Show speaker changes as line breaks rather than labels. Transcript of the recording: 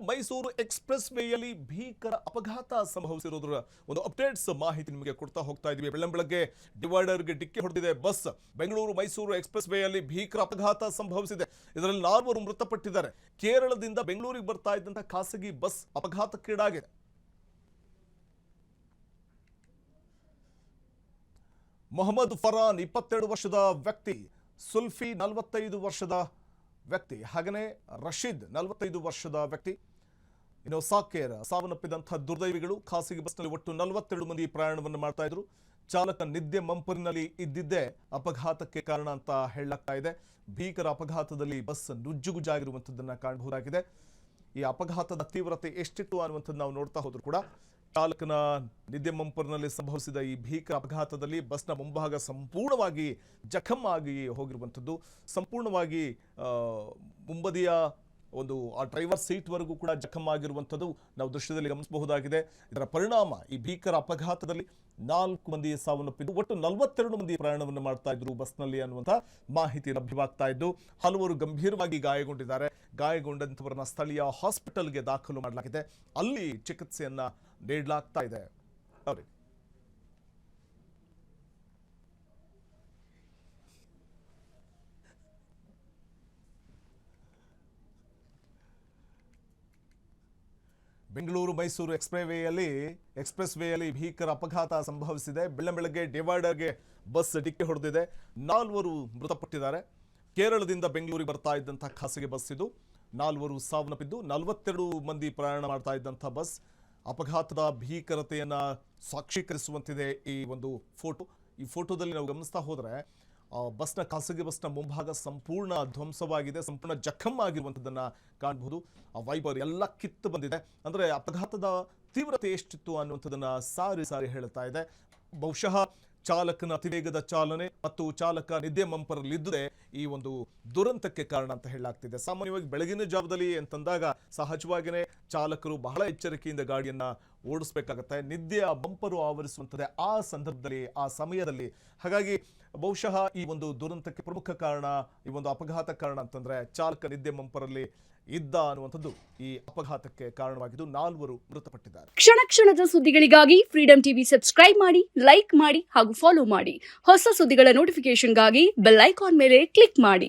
Mysuru express ವೇಯಲ್ಲಿ ಭೀಕರ ಅಪಘಾತ ಸಂಭವಿಸಿರೋದ್ರ ಒಂದು ಅಪ್ಡೇಟ್ಸ್ ಮಾಹಿತಿ ನಿಮಗೆ ಕೊಡ್ತಾ ಹೋಗ್ತಾ ಇದೀವಿ. ಬೆಳ್ಳಂಬೆಳಗ್ಗೆ ಡಿವೈಡರ್ಗೆ ಡಿಕ್ಕಿ ಹೊಡೆದಿದೆ ಬಸ್. ಬೆಂಗಳೂರು ಮೈಸೂರು ಎಕ್ಸ್‌ಪ್ರೆಸ್ ವೇಯಲ್ಲಿ ಭೀಕರ ಅಪಘಾತ ಸಂಭವಿಸಿದೆ. ಇದರಲ್ಲಿ 4 ಮೃತಪಟ್ಟಿದ್ದಾರೆ. ಕೇರಳದಿಂದ ಬೆಂಗಳೂರಿಗೆ ಬರ್ತಾ ಇದ್ದಂತ ಖಾಸಗಿ ಬಸ್ ಅಪಘಾತಕ್ಕೀಡಾಗಿದೆ. ಮೊಹಮ್ಮದ್ ಫರಾನ್ 22 ವರ್ಷದ ವ್ಯಕ್ತಿ, ಸುಲ್ಫಿ 45 ವರ್ಷದ ವ್ಯಕ್ತಿ, ಹಾಗನೇ ರಶೀದ್ 45 ವರ್ಷದ ವ್ಯಕ್ತಿ, ಇನ್ನು ಸಾಕೇರ್ ಸಾವನ್ನಪ್ಪಿದಂತಹ ದುರ್ದೈವಿಗಳು. ಖಾಸಗಿ ಬಸ್ನಲ್ಲಿ ಒಟ್ಟು 42 ಮಂದಿ ಪ್ರಯಾಣವನ್ನು ಮಾಡ್ತಾ ಇದ್ರು. ಚಾಲಕ ನಿದ್ದೆ ಮಂಪರಿನಲ್ಲಿ ಇದ್ದಿದ್ದೇ ಅಪಘಾತಕ್ಕೆ ಕಾರಣ ಅಂತ ಹೇಳಲಾಗ್ತಾ ಇದೆ. ಭೀಕರ ಅಪಘಾತದಲ್ಲಿ ಬಸ್ ನುಜ್ಜುಗುಜ್ಜಾಗಿರುವಂಥದ್ದನ್ನ ಕಾಣಬಹುದಾಗಿದೆ. ಈ ಅಪಘಾತದ ತೀವ್ರತೆ ಎಷ್ಟಿತ್ತು ಅನ್ನುವಂಥದ್ದು ನಾವು ನೋಡ್ತಾ ಹೋದ್ರು ಕೂಡ ಚಾಲಕನ ನಿದ್ದೆ ಮಂಪರಿನಲ್ಲಿ ಸಂಭವಿಸಿದ ಈ ಭೀಕರ ಅಪಘಾತದಲ್ಲಿ ಬಸ್ನ ಮುಂಭಾಗ ಸಂಪೂರ್ಣವಾಗಿ ಜಖಂ ಆಗಿ ಹೋಗಿರುವಂಥದ್ದು. ಸಂಪೂರ್ಣವಾಗಿ ಮುಂಬದಿಯ ಒಂದು ಆ ಡ್ರೈವರ್ ಸೀಟ್ ವರೆಗೂ ಕೂಡ ಜಖಂ ಆಗಿರುವಂಥದ್ದು ನಾವು ದೃಶ್ಯದಲ್ಲಿ ಗಮನಿಸಬಹುದಾಗಿದೆ. ಇದರ ಪರಿಣಾಮ ಈ ಭೀಕರ ಅಪಘಾತದಲ್ಲಿ 4 ಮಂದಿ ಸಾವನ್ನಪ್ಪಿದ್ದು, ಒಟ್ಟು 42 ಮಂದಿ ಪ್ರಯಾಣವನ್ನು ಮಾಡ್ತಾ ಇದ್ರು ಬಸ್ನಲ್ಲಿ ಅನ್ನುವಂಥ ಮಾಹಿತಿ ಲಭ್ಯವಾಗ್ತಾ ಇದ್ದು, ಹಲವರು ಗಂಭೀರವಾಗಿ ಗಾಯಗೊಂಡಿದ್ದಾರೆ. ಗಾಯಗೊಂಡಂಥವರನ್ನ ಸ್ಥಳೀಯ ಹಾಸ್ಪಿಟಲ್ಗೆ ದಾಖಲು ಮಾಡಲಾಗಿದೆ. ಅಲ್ಲಿ ಚಿಕಿತ್ಸೆಯನ್ನ ನೀಡಲಾಗ್ತಾ ಇದೆ. ಬೆಂಗಳೂರು ಮೈಸೂರು ಎಕ್ಸ್‌ಪ್ರೆಸ್ ವೇಯಲ್ಲಿ ಭೀಕರ ಅಪಘಾತ ಸಂಭವಿಸಿದೆ. ಬೆಳ್ಳಂಬೆಳಗ್ಗೆ ಡಿವೈಡರ್ಗೆ ಬಸ್ ಡಿಕ್ಕಿ ಹೊಡೆದಿದೆ. 4 ಮೃತಪಟ್ಟಿದ್ದಾರೆ. ಕೇರಳದಿಂದ ಬೆಂಗಳೂರಿಗೆ ಬರ್ತಾ ಇದ್ದಂತಹ ಖಾಸಗಿ ಬಸ್ ಇದು. 4 ಸಾವನ್ನಪ್ಪಿದ್ದು, 42 ಮಂದಿ ಪ್ರಯಾಣ ಮಾಡ್ತಾ ಇದ್ದಂತಹ ಬಸ್. ಅಪಘಾತದ ಭೀಕರತೆಯನ್ನ ಸಾಕ್ಷೀಕರಿಸುವಂತಿದೆ ಈ ಒಂದು ಫೋಟೋ. ಈ ಫೋಟೋದಲ್ಲಿ ನಾವು ಗಮನಿಸ್ತಾ ಹೋದ್ರೆ ಖಾಸಗಿ ಬಸ್ನ ಮುಂಭಾಗ ಸಂಪೂರ್ಣ ಧ್ವಂಸವಾಗಿದೆ, ಸಂಪೂರ್ಣ ಜಖಂ ಆಗಿರುವಂಥದ್ದನ್ನ ಕಾಣಬಹುದು. ಆ ವೈಪರ್ ಎಲ್ಲ ಕಿತ್ತು ಬಂದಿದೆ. ಅಂದ್ರೆ ಅಪಘಾತದ ತೀವ್ರತೆ ಎಷ್ಟಿತ್ತು ಅನ್ನುವಂಥದ್ದನ್ನ ಸಾರಿ ಹೇಳ್ತಾ ಇದೆ. ಬಹುಶಃ ಚಾಲಕನ ಅತಿವೇಗದ ಚಾಲನೆ ಮತ್ತು ಚಾಲಕ ನಿದ್ದೆ ಮಂಪರಲ್ಲಿದ್ದರೆ ಈ ಒಂದು ದುರಂತಕ್ಕೆ ಕಾರಣ ಅಂತ ಹೇಳಲಾಗ್ತಿದೆ. ಸಾಮಾನ್ಯವಾಗಿ ಬೆಳಗಿನ ಜಾವದಲ್ಲಿ ಅಂತಂದಾಗ ಸಹಜವಾಗಿಯೇ ಚಾಲಕರು ಬಹಳ ಎಚ್ಚರಿಕೆಯಿಂದ ಗಾಡಿಯನ್ನ ಓಡಿಸಬೇಕಾಗತ್ತೆ. ನಿದ್ದೆಯ ಬಂಪರು ಆವರಿಸುವಂಥದ್ದೇ ಆ ಸಂದರ್ಭದಲ್ಲಿ, ಆ ಸಮಯದಲ್ಲಿ. ಹಾಗಾಗಿ ಬಹುಶಃ ಈ ಒಂದು ದುರಂತಕ್ಕೆ ಪ್ರಮುಖ ಕಾರಣ, ಈ ಒಂದು ಅಪಘಾತ ಕಾರಣ ಅಂತಂದ್ರೆ ಚಾಲಕ ನಿದ್ದೆ ಮಂಪರಲ್ಲಿ ಇದ್ದ ಅನ್ನುವಂಥದ್ದು ಈ ಅಪಘಾತಕ್ಕೆ ಕಾರಣವಾಗಿದ್ದು 4 ಮೃತಪಟ್ಟಿದ್ದಾರೆ.
ಕ್ಷಣದ ಸುದ್ದಿಗಳಿಗಾಗಿ ಫ್ರೀಡಂ ಟಿವಿ ಸಬ್ಸ್ಕ್ರೈಬ್ ಮಾಡಿ, ಲೈಕ್ ಮಾಡಿ ಹಾಗೂ ಫಾಲೋ ಮಾಡಿ. ಹೊಸ ಸುದ್ದಿಗಳ ನೋಟಿಫಿಕೇಶನ್ಗಾಗಿ ಬೆಲ್ ಐಕಾನ್ ಮೇಲೆ ಕ್ಲಿಕ್ ಮಾಡಿ.